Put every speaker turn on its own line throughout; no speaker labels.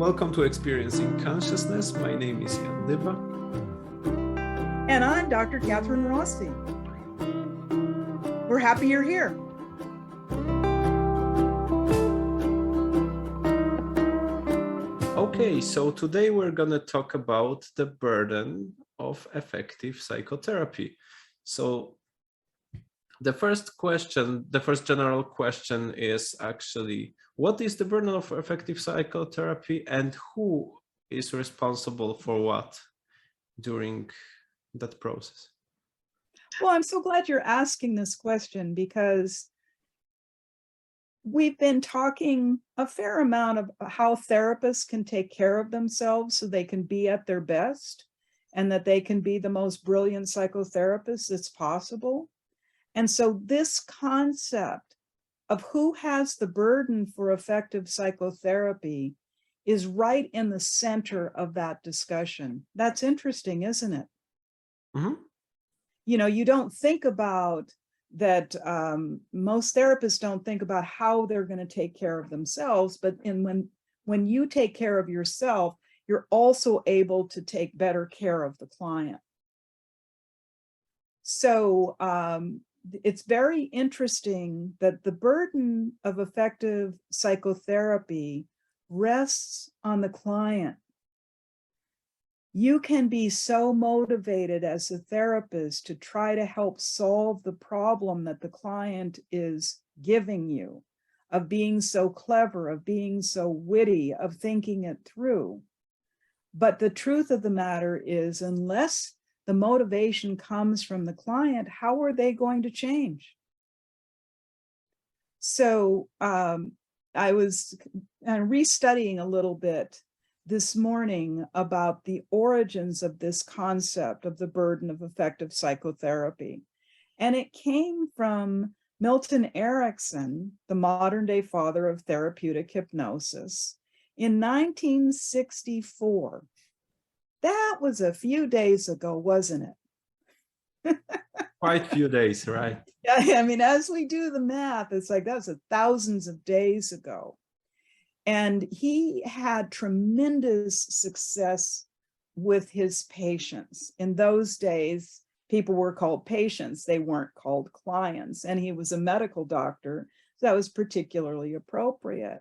Welcome to Experiencing Consciousness. My name is Dyba.
And I'm Dr. Kathryn Rossi. We're happy you're here.
Okay, so today we're going to talk about the burden of effective psychotherapy. So the first general question is actually, what is the burden of effective psychotherapy and who is responsible for what during that process?
Well, I'm so glad you're asking this question because we've been talking a fair amount of how therapists can take care of themselves so they can be at their best and that they can be the most brilliant psychotherapists that's possible. And so this concept of who has the burden for effective psychotherapy is right in the center of that discussion. That's interesting, isn't it?
Mm-hmm.
You know, you don't think about that. Most therapists don't think about how they're going to take care of themselves, but when you take care of yourself, you're also able to take better care of the client. So it's very interesting that the burden of effective psychotherapy rests on the client. You can be so motivated as a therapist to try to help solve the problem that the client is giving you, of being so clever, of being so witty, of thinking it through. But the truth of the matter is, unless the motivation comes from the client, how are they going to change? So I was restudying a little bit this morning about the origins of this concept of the burden of effective psychotherapy. And it came from Milton Erickson, the modern day father of therapeutic hypnosis, in 1964. That was a few days ago, wasn't it?
Quite a few days, right?
Yeah, I mean, as we do the math, it's like that was thousands of days ago. And he had tremendous success with his patients. In those days, people were called patients. They weren't called clients. And he was a medical doctor, so that was particularly appropriate.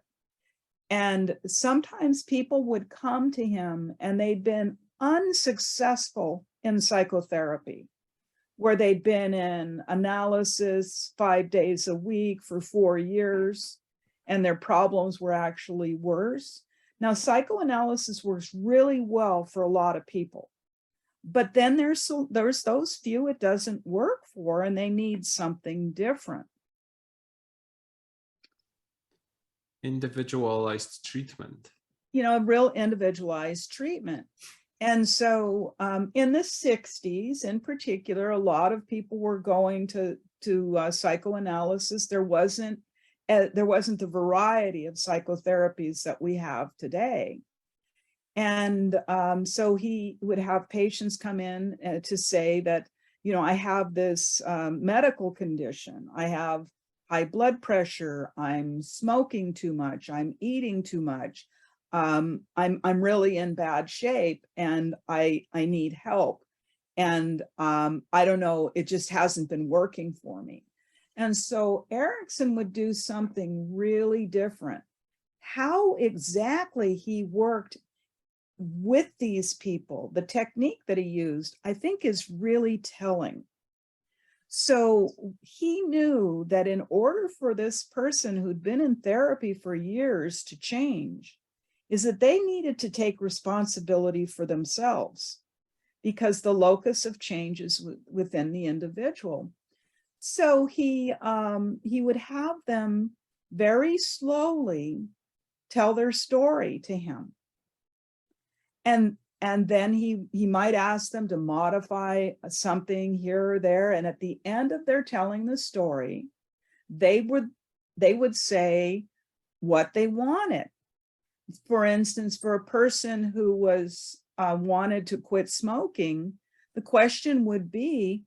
And sometimes people would come to him and they'd been unsuccessful in psychotherapy, where they'd been in analysis 5 days a week for 4 years, and their problems were actually worse. Now, psychoanalysis works really well for a lot of people, but then there's those few it doesn't work for, and they need something different.
Individualized treatment.
You know, a real individualized treatment. And so in the 60s, in particular, a lot of people were going to psychoanalysis. There wasn't the variety of psychotherapies that we have today. And so he would have patients come in to say that, you know, I have this medical condition. I have high blood pressure. I'm smoking too much. I'm eating too much. I'm really in bad shape and I need help. And I don't know, it just hasn't been working for me. And so Erickson would do something really different. How exactly he worked with these people, the technique that he used, I think is really telling. So he knew that in order for this person who'd been in therapy for years to change, is that they needed to take responsibility for themselves, because the locus of change is within the individual. So he would have them very slowly tell their story to him. And then he might ask them to modify something here or there. And at the end of their telling the story, they would say what they wanted. For instance, for a person who was wanted to quit smoking, the question would be,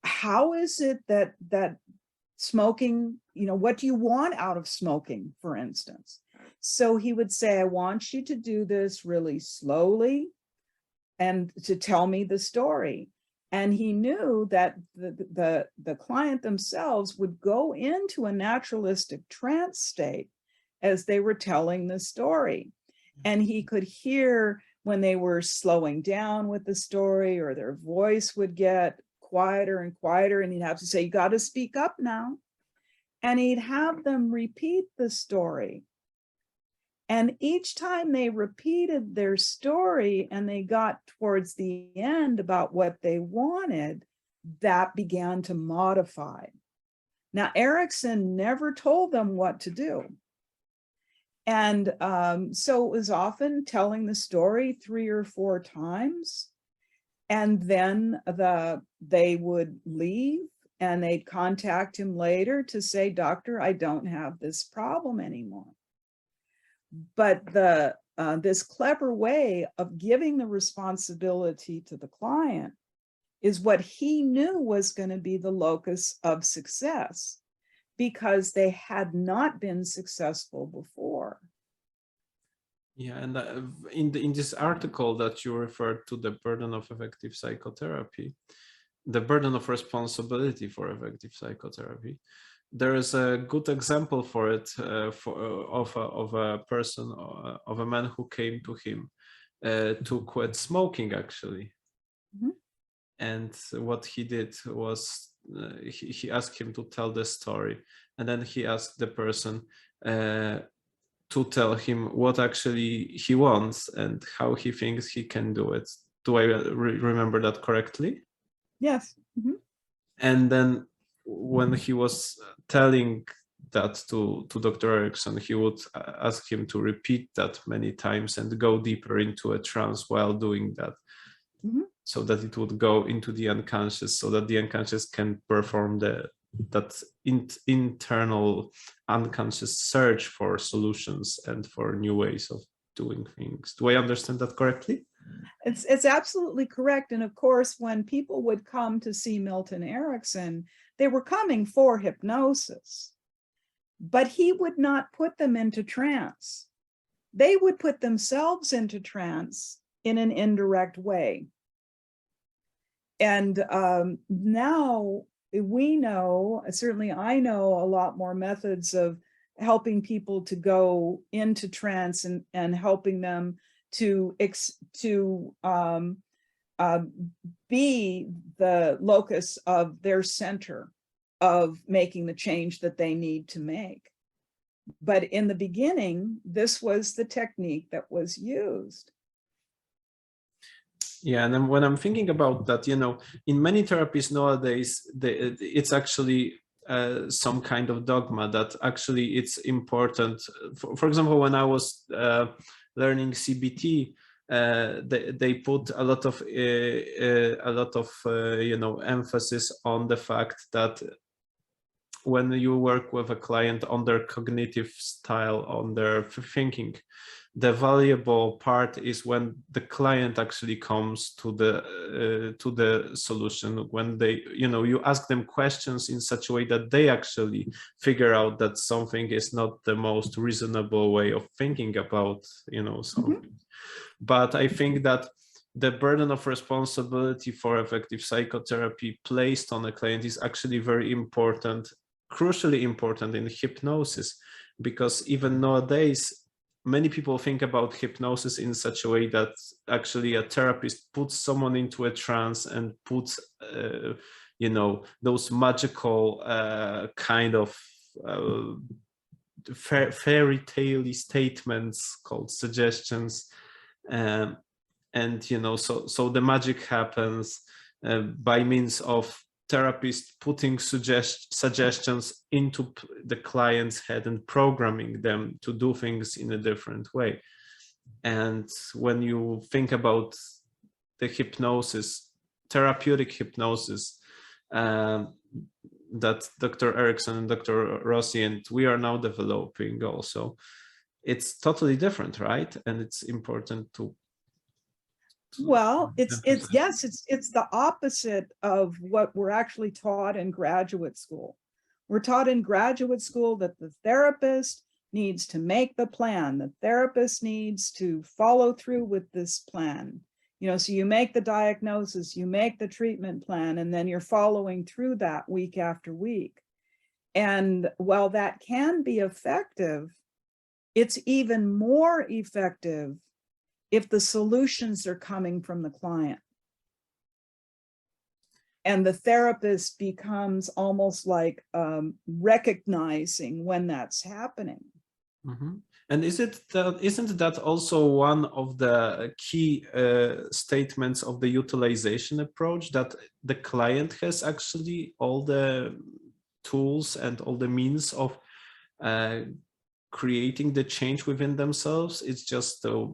how is it that smoking, you know, what do you want out of smoking, for instance? So he would say, I want you to do this really slowly and to tell me the story. And he knew that the client themselves would go into a naturalistic trance state as they were telling the story. And he could hear when they were slowing down with the story, or their voice would get quieter and quieter, and he'd have to say, you got to speak up now. And he'd have them repeat the story. And each time they repeated their story and they got towards the end about what they wanted, that began to modify. Now, Erickson never told them what to do. And so it was often telling the story 3 or 4 times. And then they would leave and they'd contact him later to say, doctor, I don't have this problem anymore. But this clever way of giving the responsibility to the client is what he knew was going to be the locus of success, because they had not been successful before.
Yeah, and in this article that you referred to, the burden of effective psychotherapy, the burden of responsibility for effective psychotherapy, there is a good example for it of a person, of a man who came to him to quit smoking, actually. Mm-hmm. And what he did was he asked him to tell the story, and then he asked the person to tell him what actually he wants and how he thinks he can do it. Do I remember that correctly?
Yes. Mm-hmm.
And then when he was telling that to Dr. Erickson, he would ask him to repeat that many times and go deeper into a trance while doing that. Mm-hmm. So that it would go into the unconscious, so that the unconscious can perform that internal unconscious search for solutions and for new ways of doing things. Do I understand that correctly?
It's absolutely correct. And of course, when people would come to see Milton Erickson, they were coming for hypnosis, but he would not put them into trance. They would put themselves into trance in an indirect way. And now we know, certainly I know, a lot more methods of helping people to go into trance and helping them to be the locus of their center of making the change that they need to make. But in the beginning, this was the technique that was used.
Yeah, and then when I'm thinking about that, you know, in many therapies nowadays, it's actually some kind of dogma that actually it's important. For example, when I was learning CBT, they put a lot of you know, emphasis on the fact that when you work with a client on their cognitive style, on their thinking, the valuable part is when the client actually comes to the solution, when they, you know, you ask them questions in such a way that they actually figure out that something is not the most reasonable way of thinking about, you know, something. Mm-hmm. But I think that the burden of responsibility for effective psychotherapy placed on a client is actually very important, crucially important in hypnosis, because even nowadays, many people think about hypnosis in such a way that actually a therapist puts someone into a trance and puts, you know, those magical kind of fairy tale statements called suggestions, and you know, so the magic happens by means of therapist putting suggestions into the client's head and programming them to do things in a different way. And when you think about the hypnosis, therapeutic hypnosis, that Dr. Erickson and Dr. Rossi and we are now developing also, it's totally different, right? And it's important to
well, it's the opposite of what we're actually taught in graduate school. We're taught in graduate school that the therapist needs to make the plan. The therapist needs to follow through with this plan. You know, so you make the diagnosis, you make the treatment plan, and then you're following through that week after week. And while that can be effective, it's even more effective if the solutions are coming from the client. And the therapist becomes almost like recognizing when that's happening.
Mm-hmm. And isn't that also one of the key statements of the utilization approach, that the client has actually all the tools and all the means of creating the change within themselves? It's just the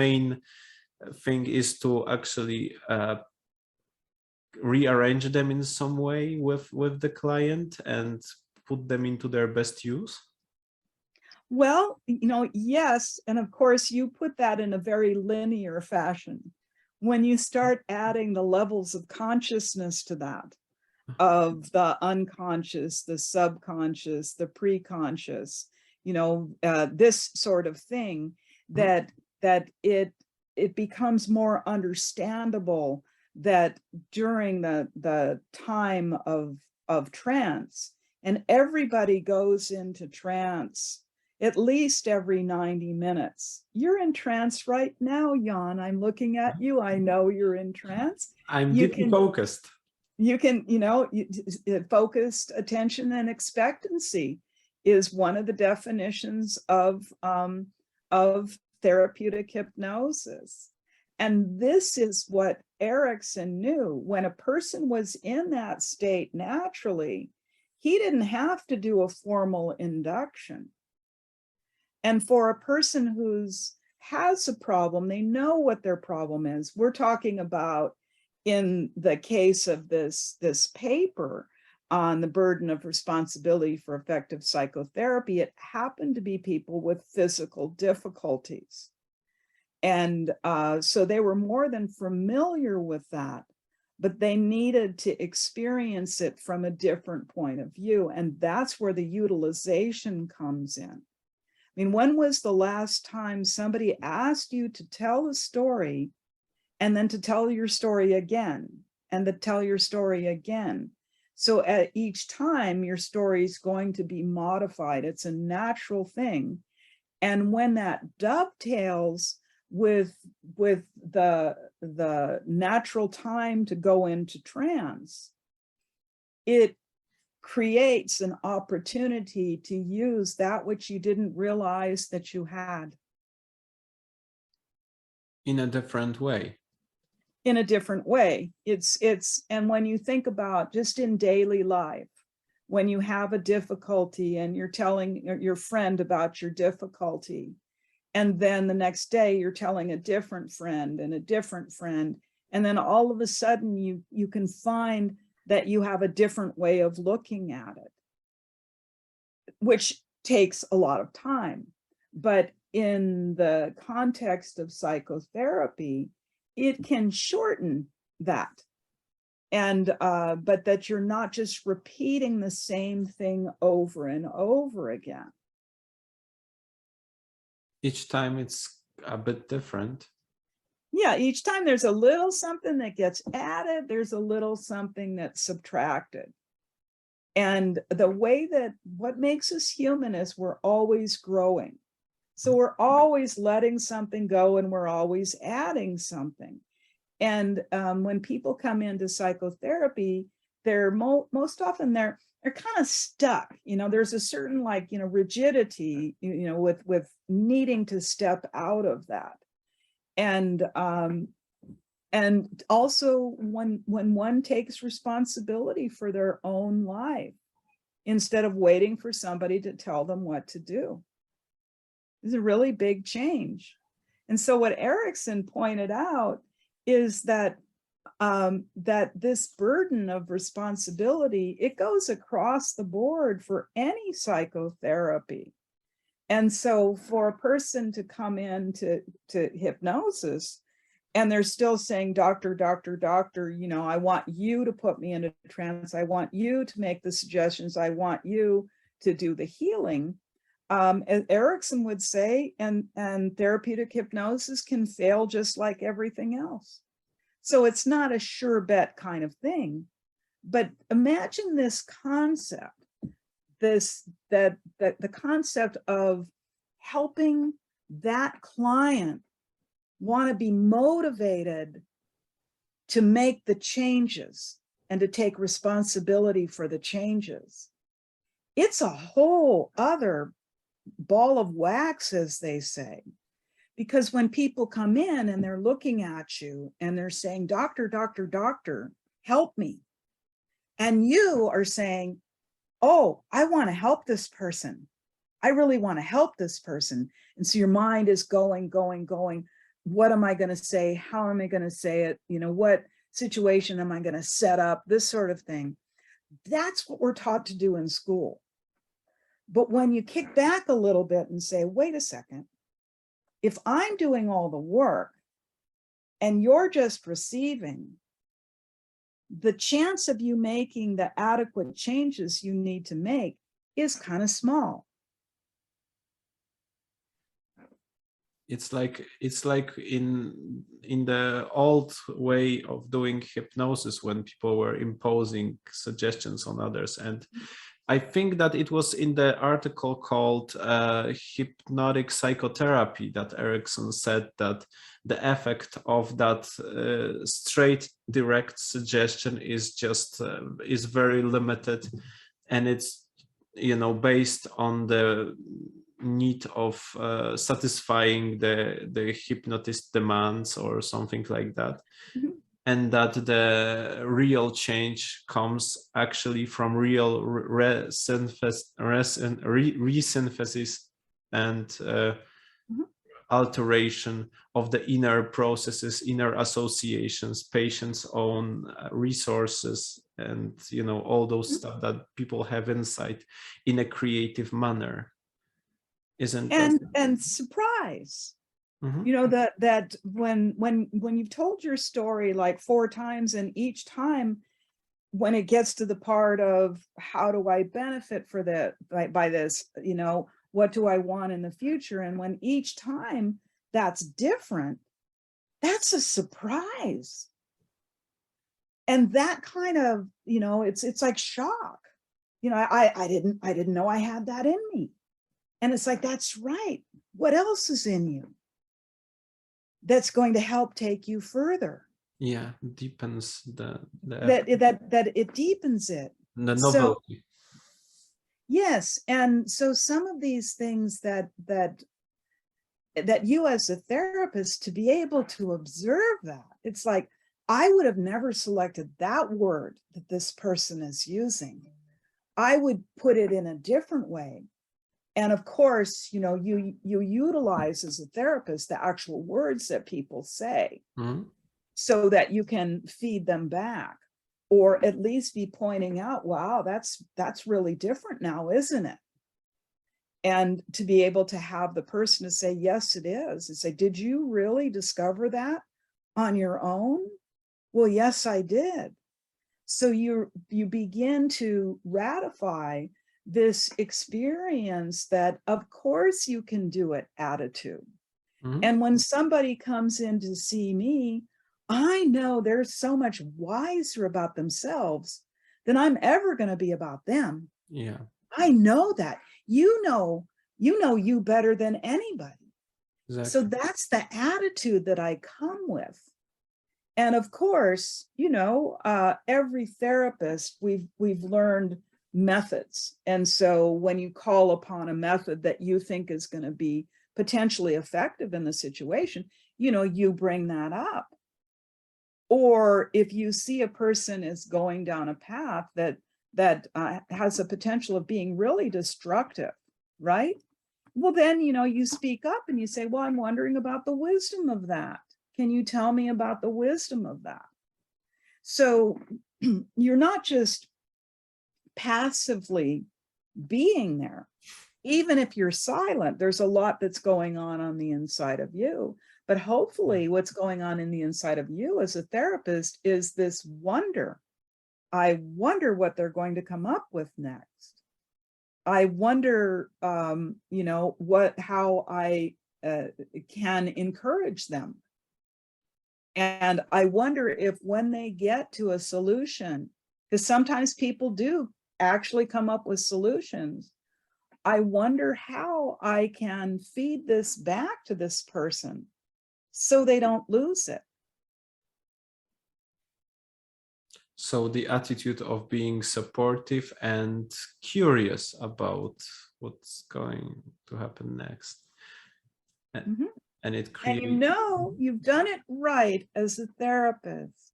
main thing is to actually rearrange them in some way with the client and put them into their best use?
Well, you know, yes. And of course, you put that in a very linear fashion. When you start adding the levels of consciousness to that, of the unconscious, the subconscious, the pre-conscious, you know, this sort of thing, that it becomes more understandable that during the time of trance, and everybody goes into trance at least every 90 minutes. You're in trance right now, Jan. I'm looking at you. I know you're in trance.
I'm deeply focused.
You can, you know, focused attention and expectancy is one of the definitions of therapeutic hypnosis. And this is what Erickson knew. When a person was in that state naturally, he didn't have to do a formal induction. And for a person who's has a problem, they know what their problem is. We're talking about, in the case of this paper on the burden of responsibility for effective psychotherapy, it happened to be people with physical difficulties. And so they were more than familiar with that, but they needed to experience it from a different point of view. And that's where the utilization comes in. I mean, when was the last time somebody asked you to tell a story and then to tell your story again and to tell your story again? So at each time, your story is going to be modified. It's a natural thing. And when that dovetails with the natural time to go into trance, it creates an opportunity to use that which you didn't realize that you had.
In a different way.
In a different way. And when you think about just in daily life, when you have a difficulty and you're telling your friend about your difficulty, and then the next day you're telling a different friend and a different friend, and then all of a sudden you can find that you have a different way of looking at it, which takes a lot of time. But in the context of psychotherapy, it can shorten that. And but that you're not just repeating the same thing over and over again.
Each time it's a bit different.
Yeah, each time there's a little something that gets added, there's a little something that's subtracted. And the way that what makes us human is we're always growing. So we're always letting something go and we're always adding something. And when people come into psychotherapy, they're most often they're kind of stuck. You know, there's a certain rigidity, with needing to step out of that. And also when one takes responsibility for their own life instead of waiting for somebody to tell them what to do. It's a really big change. And so what Erickson pointed out is that that this burden of responsibility, it goes across the board for any psychotherapy. And so for a person to come into hypnosis And they're still saying, doctor, doctor, doctor, you know, I want you to put me into trance. I want you to make the suggestions. I want you to do the healing. As Erickson would say, and therapeutic hypnosis can fail just like everything else. So it's not a sure bet kind of thing. But imagine this concept, that the concept of helping that client want to be motivated to make the changes and to take responsibility for the changes. It's a whole other ball of wax, as they say, because when people come in and they're looking at you and they're saying, doctor, doctor, doctor, help me. And you are saying, oh, I want to help this person. I really want to help this person. And so your mind is going, going, going. What am I going to say? How am I going to say it? You know, what situation am I going to set up? This sort of thing. That's what we're taught to do in school. But when you kick back a little bit and say, wait a second, if I'm doing all the work and you're just receiving, the chance of you making the adequate changes you need to make is kind of small.
It's like in the old way of doing hypnosis, when people were imposing suggestions on others. And I think that it was in the article called Hypnotic Psychotherapy that Erickson said that the effect of that straight, direct suggestion is just is very limited, and it's, you know, based on the need of satisfying the hypnotist demands or something like that.
Mm-hmm.
And that the real change comes actually from real resynthesis and
Mm-hmm.
alteration of the inner processes, inner associations, patient's own resources, and, you know, all those
Mm-hmm.
stuff that people have inside in a creative manner. Isn't
and surprise.
Mm-hmm.
You know, that when you've told your story like 4 times, and each time when it gets to the part of how do I benefit for that by this, you know, what do I want in the future, and when each time that's different, that's a surprise. And that kind of, you know, it's like shock. You know, I didn't know I had that in me. And it's like, that's right. What else is in you that's going to help take you further?
Yeah, deepens the
that it deepens it. So
novelty.
yes, and so some of these things that you as a therapist, to be able to observe that, it's like, I would have never selected that word that this person is using. I would put it in a different way. And of course, you know, you utilize as a therapist the actual words that people say,
Mm-hmm.
so that you can feed them back, or at least be pointing out, wow, that's really different now, isn't it? And to be able to have the person to say, yes, it is. And say, did you really discover that on your own? Well, yes, I did. So you begin to ratify this experience that, of course, you can do it attitude.
Mm-hmm.
And when somebody comes in to see me, I know they're so much wiser about themselves than I'm ever going to be about them.
Yeah.
I know that. You know you better than anybody.
Exactly.
So that's the attitude that I come with. And of course, you know, every therapist, we've learned methods. And so when you call upon a method that you think is going to be potentially effective in the situation, you know, you bring that up. Or if you see a person is going down a path that has a potential of being really destructive, right? Well, then, you know, you speak up and you say, well, I'm wondering about the wisdom of that. Can you tell me about the wisdom of that? So you're not just passively being there. Even if you're silent, there's a lot that's going on the inside of you. But hopefully what's going on in the inside of you as a therapist is this wonder. I wonder what they're going to come up with next. I wonder, how I can encourage them. And I wonder if when they get to a solution, because sometimes people do actually come up with solutions, I wonder how I can feed this back to this person so they don't lose it.
So the attitude of being supportive and curious about what's going to happen next.
Mhm.
And it
And
creates...
you've done it right as a therapist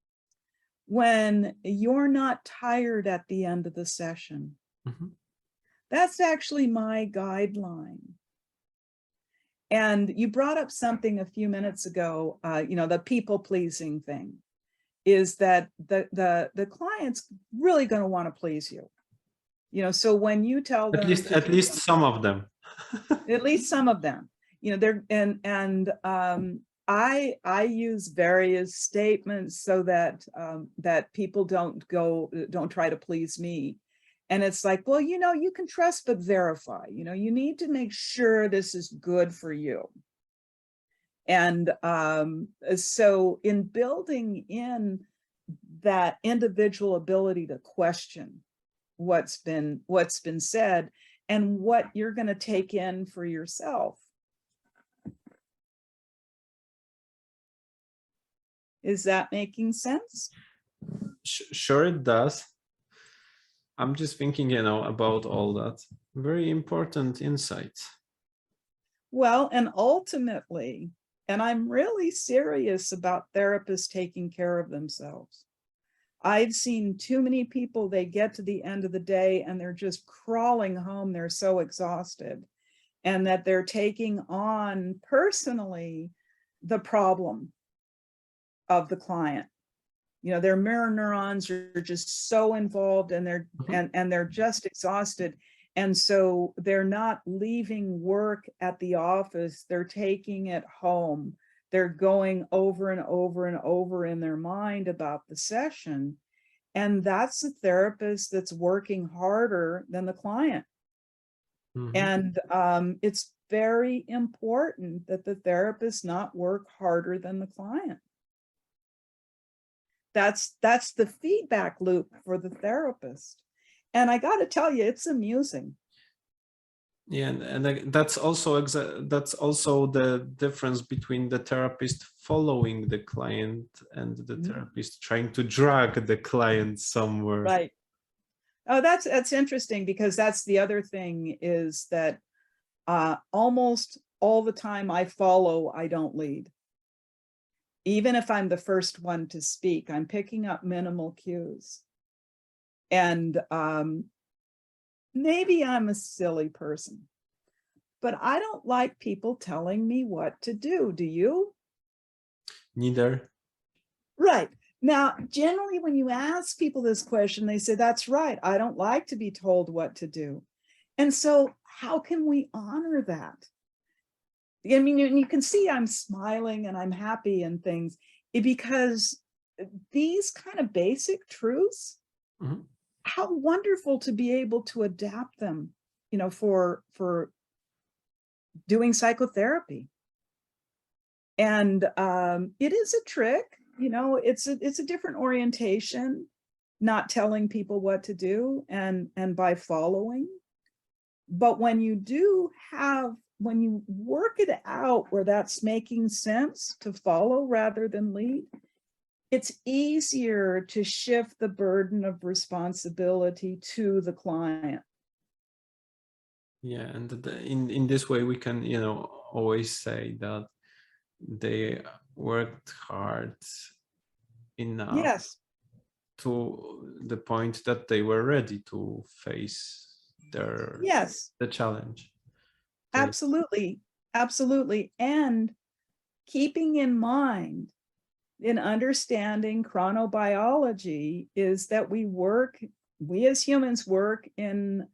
when you're not tired at the end of the session.
Mhm.
That's actually my guideline. And you brought up something a few minutes ago, the people pleasing thing, is that the client's really going to want to please you. So when you tell them
At least some of them.
at least some of them, they're I use various statements so that that people don't try to please me. And it's like, well, you can trust but verify. You need to make sure this is good for you. And so in building in that individual ability to question what's been said and what you're going to take in for yourself. Is that making sense?
Sure, it does. I'm just thinking, about all that. Very important insights.
Well, and ultimately, and I'm really serious about therapists taking care of themselves. I've seen too many people, they get to the end of the day and they're just crawling home. They're so exhausted, and that they're taking on personally the problem of the client. Their mirror neurons are just so involved, and they're just exhausted. And so they're not leaving work at the office, they're taking it home. They're going over and over and over in their mind about the session. And that's a therapist that's working harder than the client.
Mhm.
And it's very important that the therapist not work harder than the client. That's the feedback loop for the therapist. And I got to tell you, it's amusing.
Yeah, and that's also the difference between the therapist following the client and the therapist trying to drag the client somewhere.
Right. Oh, that's interesting, because that's the other thing, is that almost all the time I follow, I don't lead. Even if I'm the first one to speak, I'm picking up minimal cues. And maybe I'm a silly person, but I don't like people telling me what to do. Do you?
Neither.
Right. Now, generally, when you ask people this question, they say, that's right, I don't like to be told what to do. And so how can we honor that? I mean, you can see I'm smiling and I'm happy and things, because these kind of basic truths,
Mhm.
how wonderful to be able to adapt them, for doing psychotherapy. And it is a trick, it's a different orientation, not telling people what to do and by following. But when you work it out where that's making sense to follow rather than lead, it's easier to shift the burden of responsibility to the client.
Yeah, and in this way we can, always say that they worked hard enough
Yes.
to the point that they were ready to face
Yes,
the challenge.
absolutely. Absolutely. And keeping in mind, in understanding chronobiology, is that we as humans work in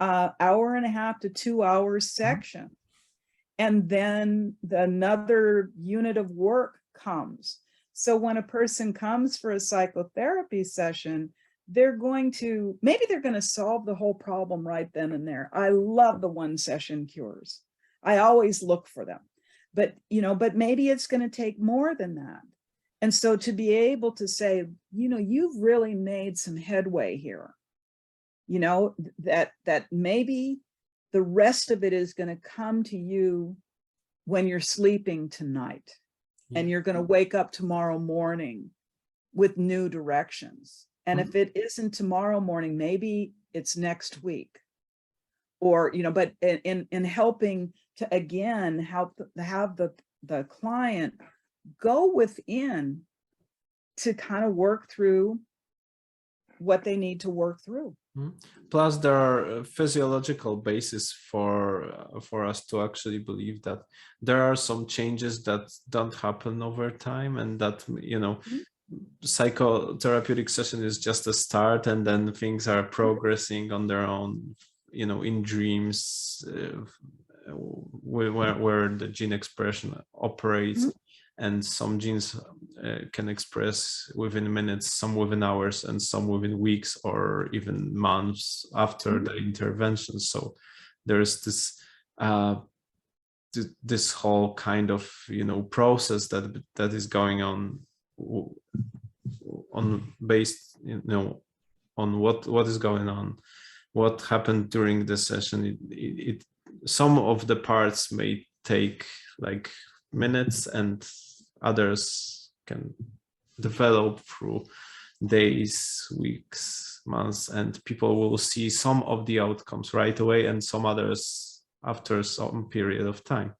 hour and a half to 2 hours section. and then another unit of work comes. So when a person comes for a psychotherapy session, maybe they're going to solve the whole problem right then and there. I love the one session cures. I always look for them, but maybe it's going to take more than that. And so to be able to say, you've really made some headway here, that maybe the rest of it is going to come to you when you're sleeping tonight, and you're going to wake up tomorrow morning with new directions. And if it isn't tomorrow morning, maybe it's next week, or, but in helping to, again, have the client go within to kind of work through what they need to work through.
Plus, there are physiological basis for us to actually believe that there are some changes that don't happen over time, and that psychotherapeutic session is just a start, and then things are progressing on their own, in dreams, where the gene expression operates. And some genes can express within minutes, some within hours, and some within weeks or even months after the intervention. So there's this whole kind of process that is going on based on what is going on, what happened during the session. Some of the parts may take like minutes, and others can develop through days, weeks, months, and people will see some of the outcomes right away and some others after some period of time.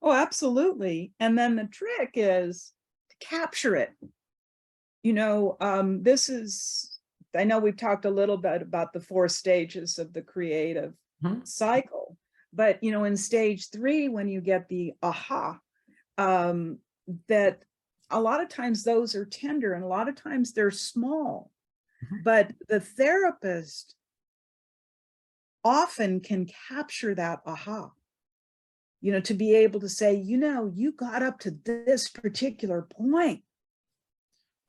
Oh, absolutely. And then the trick is to capture it. I know we've talked a little bit about the 4 stages of the creative cycle, but in stage 3, when you get the aha, that a lot of times those are tender, and a lot of times they're small, but the therapist often can capture that aha, to be able to say, you got up to this particular point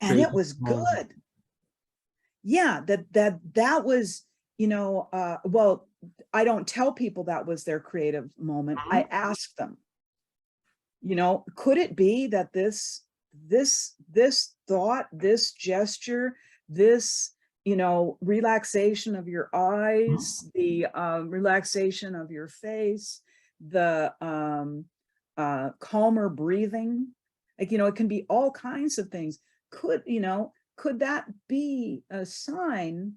and it was good. Yeah, that was, well, I don't tell people that was their creative moment. I ask them, could it be that this thought, this gesture, this, relaxation of your eyes, the relaxation of your face, the calmer breathing, it can be all kinds of things. Could that be a sign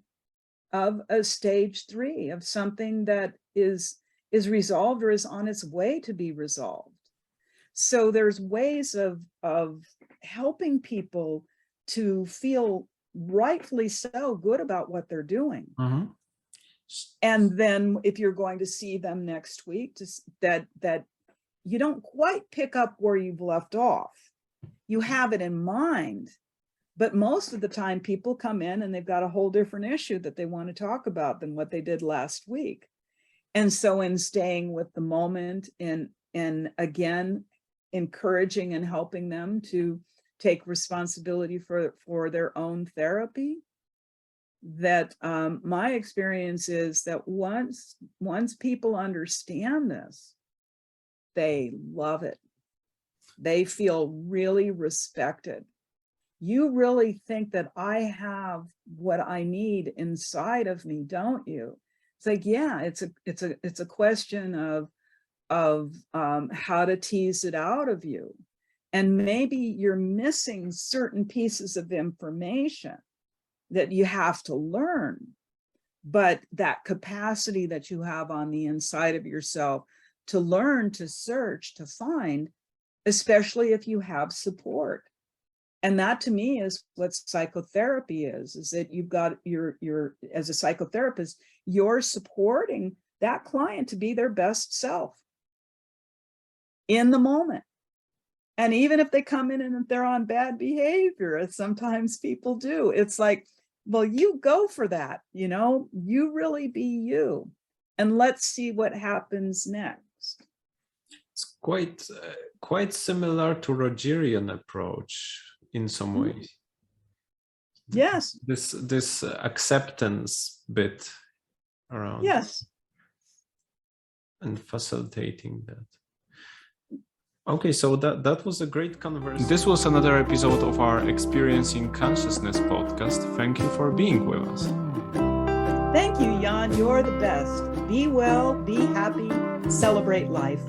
of a stage 3 of something that is resolved or is on its way to be resolved? So there's ways of helping people to feel rightfully so good about what they're doing. And then if you're going to see them next week, that you don't quite pick up where you've left off. You have it in mind, but most of the time people come in and they've got a whole different issue that they want to talk about than what they did last week. And so in staying with the moment, and again, encouraging and helping them to take responsibility for their own therapy, that my experience is that once people understand this, they love it. They feel really respected. You really think that I have what I need inside of me, don't you? It's like, yeah, it's a question of how to tease it out of you. And maybe you're missing certain pieces of information that you have to learn, but that capacity that you have on the inside of yourself to learn, to search, to find, especially if you have support. And that to me is what psychotherapy is that you've got your as a psychotherapist, you're supporting that client to be their best self in the moment. And even if they come in and they're on bad behavior, as sometimes people do, it's like, well, you go for that, you really be you, and let's see what happens next.
quite similar to Rogerian approach in some ways.
Yes.
This acceptance bit around.
Yes.
And facilitating that. Okay, so that was a great conversation. This was another episode of our Experiencing Consciousness podcast. Thank you for being with us.
Thank you, Jan. You're the best. Be well, be happy, celebrate life.